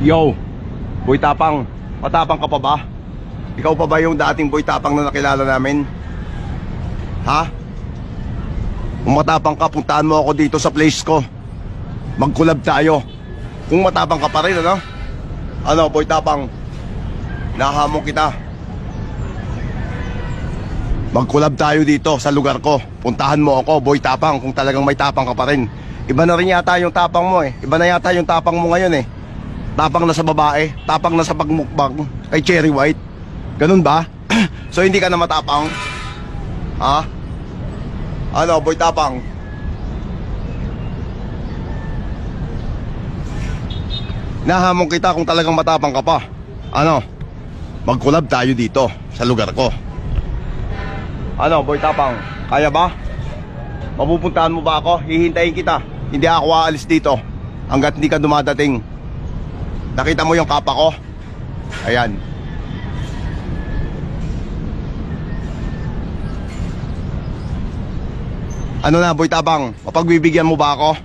Yo, Boy Tapang, matapang ka pa ba? Ikaw pa ba yung dating Boy Tapang na nakilala namin? Ha? Kung matapang ka, puntahan mo ako dito sa place ko. Mag-collab tayo. Kung matapang ka pa rin, ano? Ano, Boy Tapang? Nahamon kita. Mag-collab tayo dito sa lugar ko. Puntahan mo ako, Boy Tapang, kung talagang may tapang ka pa rin. Iba na rin yata yung tapang mo eh. Iba na yata yung tapang mo ngayon eh. Tapang na sa babae, tapang na sa pagmukbang kay Cherry White. Ganun ba? So hindi ka na matapang? Ha? Ano, Boy Tapang? Nahamon kita kung talagang matapang ka pa. Ano? Mag-collab tayo dito sa lugar ko. Ano, Boy Tapang? Kaya ba? Mapupuntahan mo ba ako? Hihintayin kita. Hindi ako aalis dito hanggat hindi ka dumadating. Nakita mo yung kapa ko? Ayan. Ano na, Boy Tapang? Mapagbibigyan mo ba ako?